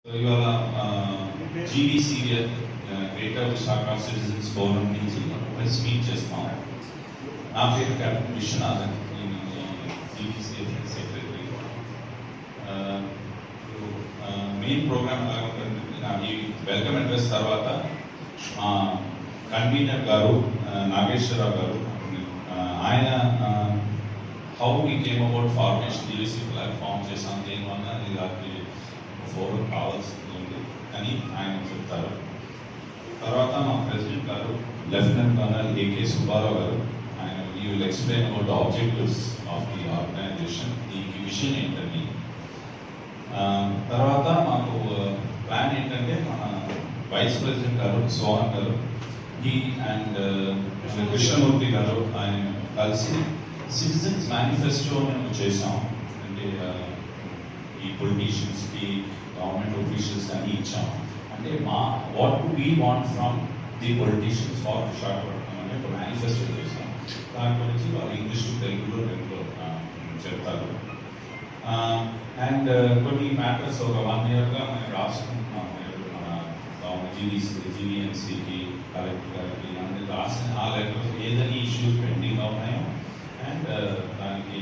ఇవాళ GVCA greater Visakha citizens forum నుంచి press meet చేస్తాం. నా పేరు captain Viswanathan, GVCA secretary. Main program ఎలా ఉంటుంది, ఈ వెల్కమ్ అడ్రస్ తర్వాత మా కన్వీనర్ గారు నాగేశ్వరరావు గారు ఆయన how we came about formation GVC platform చేసాం, దేనివల్ల ఇది ఫోరం కావాల్సింది ఉంది అని ఆయన చెప్తారు. తర్వాత మా ప్రెసిడెంట్ గారు లెఫ్టినెంట్ కర్నల్ ఏకే సుబ్బారావు గారు ఆయన you will explain about the objectives of the organisation, దీనికి విజన్ ఏంటని. తర్వాత మాకు ప్లాన్ ఏంటంటే మన వైస్ ప్రెసిడెంట్ గారు సోహన్ గారు ఈ అండ్ కృష్ణమూర్తి గారు ఆయన కలిసి సిటిజన్స్ మేనిఫెస్టో మేము చేసాం. అంటే ఈ పొలిటీషియన్స్కి గవర్నమెంట్ ఆఫీషియల్స్ అని ఇచ్చాం. అంటే మా what we want from the politicians for Visakhapatnam అనే ఒక మేనిఫెస్టో చేసాం. దాని గురించి వాళ్ళు ఇంగ్లీష్ తెలుగులో రెండులో చెప్తారు. అండ్ కొన్ని మ్యాటర్స్ ఒక 1 yearగా మేము రాసుకుంటున్నాం. మన జీవీఎంసీకి కలెక్టర్ గారికి అందరికి రాసిన ఆ లెటర్స్ ఏదైనా ఇష్యూస్ పెండింగ్ ఉన్నాయో అండ్ దానికి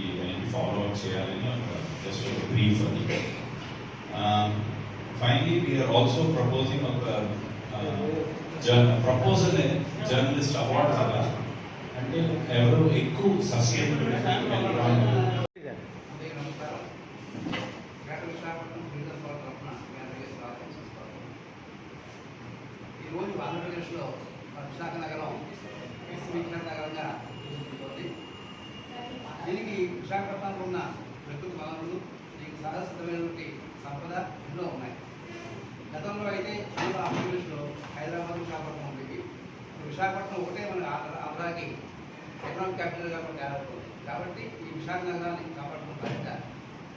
ఫాలో అప్ చేయాలని just a brief on it. Finally, we are also proposing a proposal journalist award kada ante evaru ekku sustainability environment ఈ రోజు ఆంధ్రప్రదేశ్లో విశాఖ నగరం విశ్వవిఖ్యాత నగరంగా గుర్తింపుతోంది. దీనికి విశాఖపట్నంలో ఉన్న ప్రకృతి వనరులు, దీనికి సహజసిద్ధమైనటువంటి సంపద ఎన్నో ఉన్నాయి. గతంలో అయితే ఆంధ్రప్రదేశ్లో హైదరాబాద్ విశాఖపట్నం ఉండేవి. విశాఖపట్నం ఒకటే మన ఆంధ్రాకి ఎకనామిక్ క్యాపిటల్గా కూడా తయారవుతుంది. కాబట్టి ఈ విశాఖ నగరాన్ని కాపాడుకున్న బాధ్యత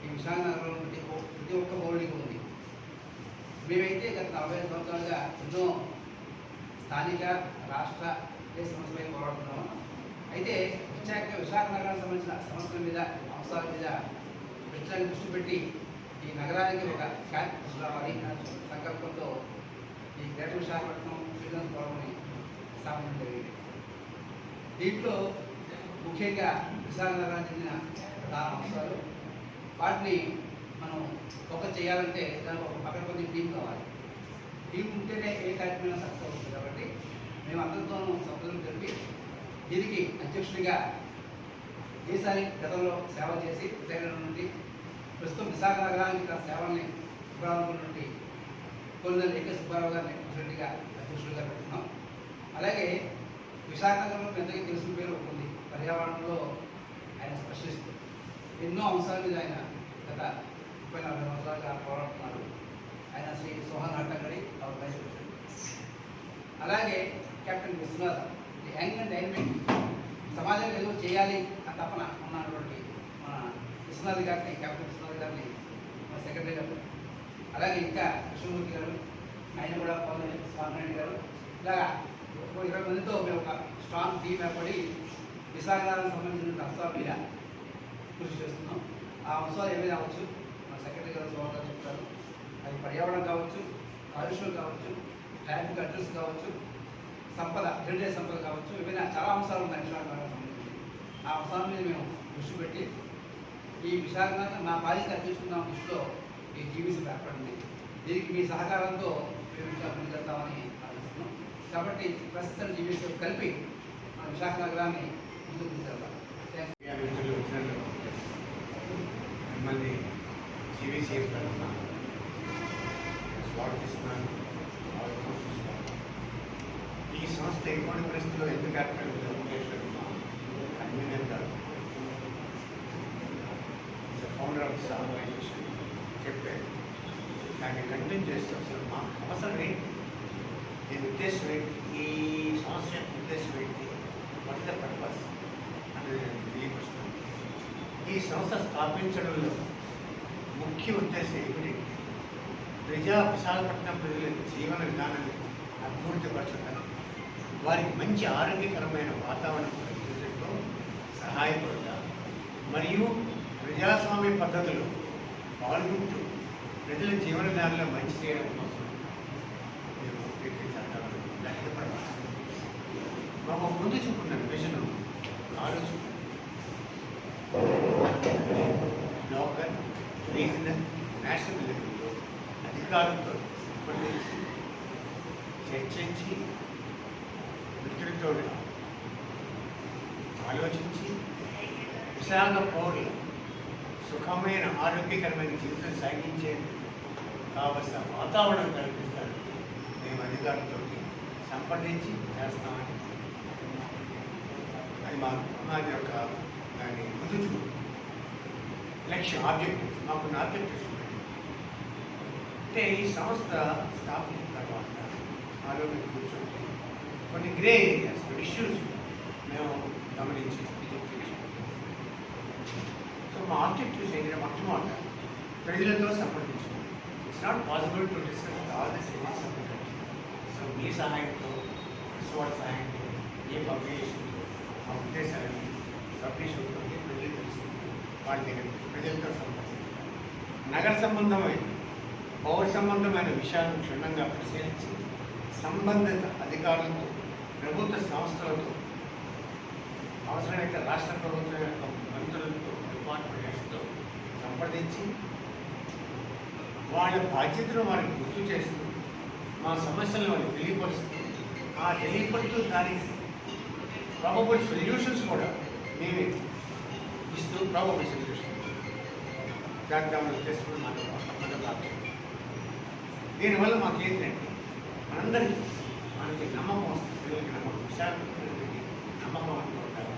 ఈ విశాఖ నగరంలో ప్రతి ఒక్క పౌరుడికి ఉంది. మేమైతే గత 45 సంవత్సరాలుగా ఎన్నో స్థానిక రాష్ట్ర దేశ సమస్యలపై పోరాడుతున్నాము. అయితే విశాఖ నగరానికి సంబంధించిన సమస్యల మీద, అంశాల మీద ప్రత్యేక దృష్టి పెట్టి ఈ నగరానికి ఒక ఖ్యాతి తీసుకురావాలి సంకల్పంతో ఈ గ్రేటర్ విశాఖపట్నం సిటిజన్స్ ఫోరంని స్థాపించడం జరిగింది. దీంట్లో ముఖ్యంగా విశాఖ నగరానికి చెందిన ప్రధాన అంశాలు, వాటిని మనం ఫోకస్ చేయాలంటే దానికి ఒక పకడ్బందీ టీం కావాలి. టీం ఉంటేనే ఏ కార్యక్రమం సక్సెస్ అవుతుంది. కాబట్టి మేము అందరితోనూ సంప్రదింపులు జరిపి దీనికి అధ్యక్షుడిగా ఈసారి గతంలో సేవ చేసి విజయనగరం నుండి ప్రస్తుతం విశాఖ నగరానికి తన సేవల్ని ఇవ్వాలనుకున్నటువంటి కొల్లినేని ఏకే సుబ్బారావు గారిని ప్రెసిడెంట్గా అధ్యక్షుడిగా పెడుతున్నాం. అలాగే విశాఖ నగరంలో పెద్దగా తెలిసిన పేరు ఉంది. పర్యావరణంలో ఆయన స్పెషలిస్ట్. ఎన్నో అంశాల మీద ఆయన గత 30-40 సంవత్సరాలుగా పోరాడుతున్నారు. ఆయన శ్రీ సోహన్ హట్టంగడి వైస్ ప్రెసిడెంట్. అలాగే captain Viswanathan, the young and dynamic, సమాజంలో ఏదో చేయాలి అని తప్పన ఉన్నటువంటి మన విశ్వనాథ్ గారిని, కెప్టెన్ విశ్వనాథ్ గారిని మన సెక్రటరీ గారు, అలాగే ఇంకా కృష్ణమూర్తి గారు, ఆయన కూడా స్వామినాయుడు గారు, ఇలాగా 20 మందితో మేము ఒక స్ట్రాంగ్ టీం ఏర్పడి విశాఖకు సంబంధించిన అంశాల మీద కృషి చేస్తున్నాం. ఆ అంశాలు ఏమైనా అవ్వచ్చు, మన సెక్రటరీ గారు సోదరులు చెప్తారు. అది పర్యావరణం కావచ్చు, కాలుష్యం కావచ్చు, ట్రాఫిక్ అడ్రస్ కావచ్చు, సంపద, హెరిటేజ్ సంపద కావచ్చు, ఏమైనా చాలా అంశాలు ఉన్నాయి విశాఖకు సంబంధించి. ఆ అంశాల మీద మేము దృష్టి పెట్టి ఈ విశాఖ మా బాధ్యత తీసుకున్న దృష్టిలో ఈ జీవీసీ ఏర్పడింది. దీనికి మీ సహకారంతో మేము ఇంకా ముందుకెళ్తామని ఆలోచిస్తున్నాం. కాబట్టి ప్రస్తుతం జీవీసీ కలిపి మన విశాఖ నగరాన్ని ముందుకు తీసుకెళ్తాం. మిమ్మల్ని జీవీసీ స్వాగతిస్తున్నాను. ఈ సంస్థ ఎటువంటి పరిస్థితుల్లో ఎందుకు ఏర్పడింది కన్వీనర్ గారు, ఫౌండర్ ఆఫ్ దిస్ ఆర్గనైజేషన్ చెప్పారు. దాన్ని కంటిన్యూ చేస్తూ అసలు మా అవసరం ఏంటి, దీని ఉద్దేశం ఏంటి, ఈ సంస్థ యొక్క ఉద్దేశం ఏంటి, వాట్ ద పర్పస్ అనేది నేను తెలియపరుస్తున్నాను. ఈ సంస్థ స్థాపించడంలో ముఖ్య ఉద్దేశం ఏమిటి, విశాఖపట్నం ప్రజల జీవన విధానాన్ని అభివృద్ధిపరచడం, వారికి మంచి ఆరోగ్యకరమైన వాతావరణం కల్పించడంలో సహాయపడతారు మరియు ప్రజాస్వామ్య పద్ధతిలో పాల్గొంటూ ప్రజల జీవనధారలో మంచి చేయడం కోసం మేము పెట్టే చట్టాలు దానికి మాకు ముందు చూపున్నాను విజన్ ఆలోచన లోకల్ రీజనల్ నేషనల్ లెవెల్లో అధికారులతో సంప్రదించి చర్చించి మిత్రులతో ఆలోచించి విశాఖ పౌరుల సుఖమైన ఆరోగ్యకరమైన జీవితం సాగించేందుకు కావలసిన వాతావరణం కల్పిస్తారు మేము అధికారులతో సంప్రదించి చేస్తామని అది మాది యొక్క దాని ముందు చూపు లక్ష్యం ఆబ్జెక్టివ్స్ మాకున్న ఆబ్జెక్టివ్స్ ఉన్నాయి. అంటే ఈ సంస్థ స్థాపించిన తర్వాత ఆరోగ్యం కూర్చొని కొన్ని గ్రే ఏరియాస్ కొన్ని ఇష్యూస్ మేము గమనించి సో మా ఆబ్జెక్టివ్స్ ఏంటంటే మొట్టమొదట ప్రజలతో సంప్రదించాం. It's not possible to discuss all the cities of the country. So మీ సహాయంతో విశ్వాల సహాయంతో ఏ పబ్లికేషన్ ఆ ఉద్దేశాలని పబ్లిష్ అవుతుంది ప్రజలు తెలుస్తుంది వాళ్ళ దగ్గర ప్రజలతో సంప్రదించాలి. నగర సంబంధమైన పౌర సంబంధమైన విషయాలను క్షుణ్ణంగా పరిశీలించి సంబంధిత అధికారులతో ప్రభుత్వ సంస్థలతో అవసరమైతే రాష్ట్ర ప్రభుత్వం యొక్క మంత్రులతో డిపార్ట్మెంట్ హెడ్స్తో సంప్రదించి వాళ్ళ బాధ్యతను వారికి గుర్తు చేస్తూ మా సమస్యలను వారికి తెలియపరుస్తూ ఆ తెలియపరుస్తూ దానికి ప్రాబబుల్ సొల్యూషన్స్ కూడా మేమే ఇస్తూ ప్రాబబుల్ సొల్యూషన్ దాని ఉద్దేశం మాకు ప్రాప్తం. దీనివల్ల మాకేంటంటే మనందరికీ మనకి నమ్మకం వస్తుంది. పిల్లలకి నమ్మకం విశాఖపట్నానికి నమ్మకం అనుకుంటారు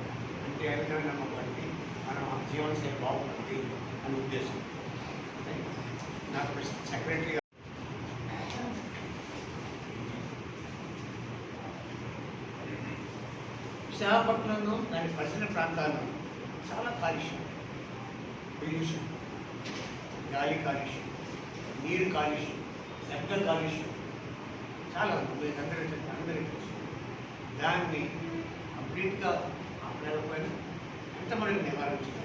అంటే ఎవరికైనా నమ్మకం అంటే మనం జీవనశైలి బాగుంటుంది అనే ఉద్దేశం. నాకు సెక్రటరీ విశాఖపట్నంలో దాని పరిసర ప్రాంతాల్లో చాలా కాలుష్యం, పొల్యూషన్, గాలి కాలుష్యం, నీరు కాలుష్యం, శబ్ద కాలుష్యం చాలా అందరికీ తెలుసు. దాన్ని కంప్లీట్గా ఆపలేకపోయినా ఎంతమంది నివారించాలి.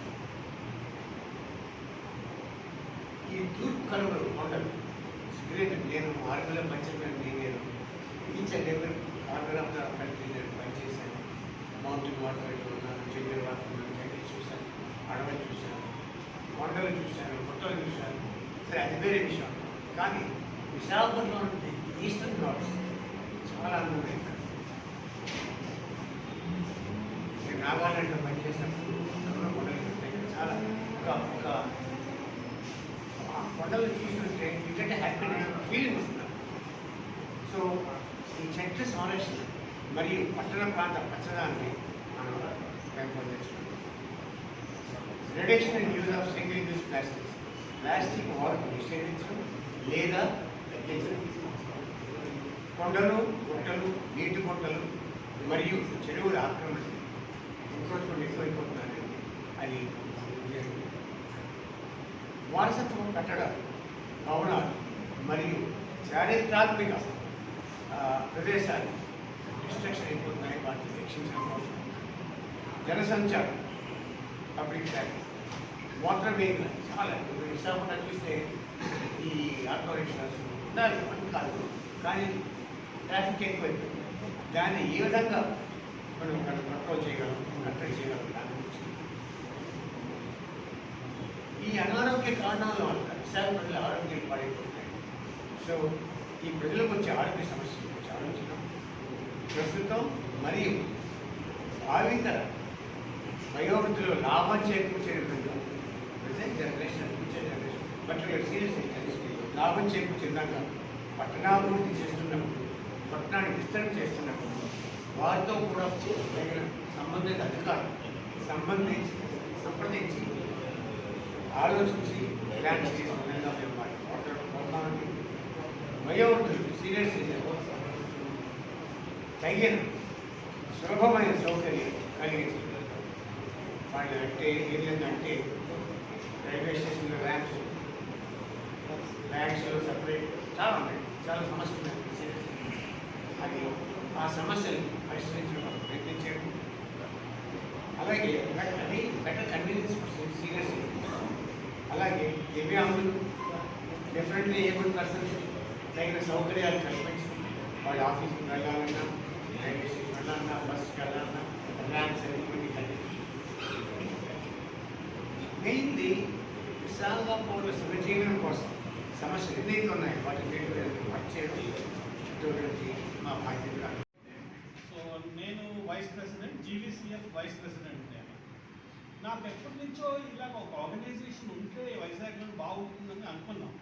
ఈ తూర్పు కనుమలు కొండలు గ్రేట్. నేను ఆర్మీలో పనిచేయడానికి నేను ఈచ్ అండ్ ఎవరి కార్నర్ ఆఫ్ ద కంట్రీ నేను పనిచేశాను. మౌంటైన్ వాటర్ ఉన్నాను, చెన్నై వాటర్ ఉన్నాను, చెన్నై చూశాను, అడవులు చూశాను, కొండలు చూశాను, గుట్టలు చూశాను. సరే అది వేరే విషయం. కానీ విశాఖపట్నంలో ఉంటే ఈస్టర్న్ ఘాట్స్ చాలా అనుభవం. నేను నాగాలాండ్లో పనిచేసినప్పుడు కొండలు చాలా ఒక కొండలు చూస్తుంటే ఎందుకంటే హ్యాపీనెస్ ఫీలింగ్ వస్తున్నారు. సో ఈ చెట్ల సంరక్షణ మరియు పట్టణ ప్రాంత పచ్చదాన్ని మనం పెంపొందించడం. Reduction and use of single use plastics, plastic వాడకం నిషేధించడం లేదా తగ్గించడం. కొండలు, గుట్టలు, నీటి గుట్టలు మరియు చెరువుల ఆక్రమణ ఎంక్రోచ్మెంట్ ఎక్కువైపోతుందని అది వారసత్వం కట్టడాలు, భవనాలు మరియు చారిత్రాత్మక ప్రదేశాలు డిస్ట్రక్షన్ అయిపోతున్నాయి. వాటిని రక్షించడం కోసం జనసంచారం, పబ్లిక్ ట్రాఫిక్, వాటర్ వెహికల్ చాలా విశాఖపట్నం చూస్తే ఈ ఆటో రిక్షాస్ ఉండాలి అని కాదు, కానీ ట్రాఫిక్ ఎక్కువైపోయింది. దాన్ని ఏ విధంగా మనం కంట్రోల్ చేయగలం, కంట్రోల్ చేయగలం దాని గురించి. ఈ అనారోగ్య కారణాల వల్ల విశాఖ ప్రజల ఆరోగ్యం పాడైపోతాయి. సో ఈ ప్రజలకు వచ్చే ఆరోగ్య సమస్యల గురించి ఆలోచించడం ప్రస్తుతం మరియు భావితర వయోవృత్తిలో లాభం చేకూర్చే విధంగా present generation, future generation particular serious లాభం చేకూర్చే విధంగా పట్టణాభివృద్ధి చేస్తున్నప్పుడు, పట్టణాన్ని విస్తరణ చేస్తున్నప్పుడు వారితో కూడా తగిన సంబంధిత అధికారులు సంప్రదించి ఆలోచించి ఇలాంటి విధంగా మేము మాట్లాడుకుంటామండి. వయోవృద్ధులు సీనియర్ సిటిజన్ తగిన సులభమైన సౌకర్యం కలిగించి వాళ్ళు అంటే ఏంటంటే రైల్వే స్టేషన్లో ర్యాంక్స్ సపరేట్ చాలా ఉన్నాయి, చాలా సమస్యలు ఉన్నాయి. అది ఆ సమస్యలు పరిష్కరించడం ప్రయత్నించడం. అలాగే అది better convenience for senior citizens. అలాగే దివ్యాంగులు డిఫరెంట్లీ ఏబుల్ పర్సన్స్ తగిన సౌకర్యాలు కల్పించి వాళ్ళ ఆఫీస్కి వెళ్ళాలన్నా రైల్వే స్టేషన్ వెళ్ళాలన్నా బస్కి వెళ్ళాలన్నా ర్యాంక్స్ అన్ని కల్పించి మెయిన్లీ విశాఖ పౌరుల సుఖజీవనం కోసం సమస్యలు ఎన్నైతే ఉన్నాయో వాటి మీద వర్క్ చేయడం చూడండి మా బాధ్యత. సో నేను వైస్ ప్రెసిడెంట్, జీవీసీఎఫ్ వైస్ ప్రెసిడెంట్. నేను నాకు ఎప్పటి నుంచో ఇలాగ ఒక ఆర్గనైజేషన్ ఉంటే వైజాగ్లో బాగుంటుందని అనుకున్నాం.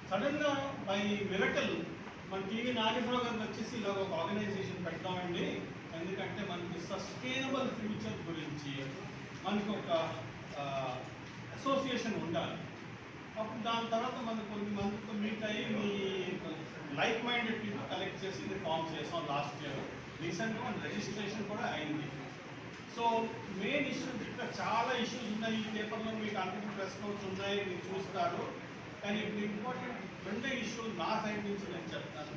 సడన్గా బై మిరకల్ మన టీవీ నాగేశ్వరరావు గారు వచ్చేసి ఇలాగ ఒక ఆర్గనైజేషన్ పెడతామండి, ఎందుకంటే మనకి సస్టైనబుల్ ఫ్యూచర్ గురించి మనకి ఒక అసోసియేషన్ ఉండాలి. అప్పుడు దాని తర్వాత మనం కొన్ని మందితో మీట్ అయ్యి మీ లైక్ మైండెడ్ పీపుల్ కలెక్ట్ చేసి ఇది ఫామ్ చేసాం లాస్ట్ ఇయర్. రీసెంట్గా మన రిజిస్ట్రేషన్ కూడా అయింది. సో మెయిన్ ఇష్యూస్ ఇక్కడ చాలా ఇష్యూస్ ఉన్నాయి. ఈ పేపర్లో మీకు అందరికీ ప్రెస్ నోట్స్ ఉన్నాయి, మీరు చూస్తారు. కానీ ఇప్పుడు ఇంపార్టెంట్ రెండే ఇష్యూలు నా సైడ్ నుంచి నేను చెప్తాను.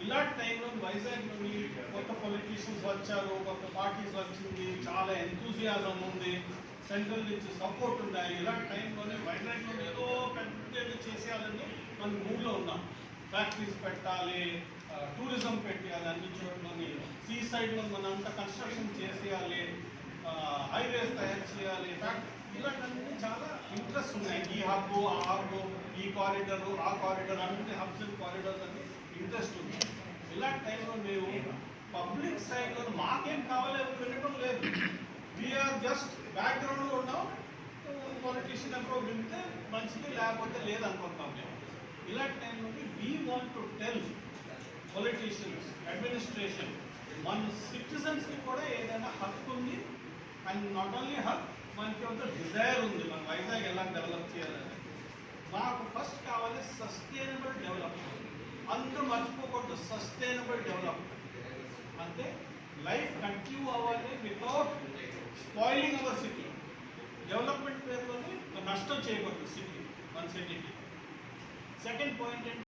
ఇలాంటి టైంలో వైజాగ్లోని కొత్త పొలిటీషియన్స్ వచ్చారు, కొత్త పార్టీస్ వచ్చింది, చాలా ఎంతూజియాజం ఉంది, సెంట్రల్ నుంచి సపోర్ట్ ఉన్నాయి. ఇలాంటి టైంలోనే వైజాగ్లో ఏదో పెద్ద చేసేయాలని మనం మూడ్లో ఉన్నాం. ఫ్యాక్టరీస్ పెట్టాలి, టూరిజం పెట్టాలి, అన్ని చోట్లని సీ సైడ్లో మనంతా కన్స్ట్రక్షన్ చేసేయాలి, హైవేస్ తయారు చేయాలి. ఇలాంటివన్నీ చాలా ఇంట్రెస్ట్ ఉన్నాయి. ఈ హబ్, ఆ హబ్, ఈ కారిడార్, ఆ కారిడార్, అన్ని హబ్స్ అండ్ కారిడార్స్ అన్ని ఇంట్రెస్ట్ ఉంది. ఇలాంటి టైంలో మేము పబ్లిక్ సైడ్లో మాకేం కావాలో వినడం లేదు. వీఆర్ జస్ట్ బ్యాక్గ్రౌండ్లో ఉన్నాం. పొలిటీషియన్ ఎప్పుడో వింటే మంచిది, లేకపోతే లేదనుకుంటాం మేము. ఇలాంటి టైంలో we want to tell politicians, administration, మన సిటిజన్స్కి కూడా ఏదైనా హక్కు ఉంది. అండ్ నాట్ ఓన్లీ హక్, మనకి ఒక డిజైర్ ఉంది మన వైజాగ్ ఎలా డెవలప్ చేయాలని. మాకు ఫస్ట్ కావాలి సస్టైనబుల్ డెవలప్మెంట్. అందరూ మర్చిపోకూడదు సస్టైనబుల్ డెవలప్మెంట్. అంటే లైఫ్ కంటిన్యూ అవ్వాలి without spoiling hour city. Development పేరులోనే నష్టం చేయకూడదు సిటీ, మన సిటీకి. సెకండ్ పాయింట్ ఏంటి,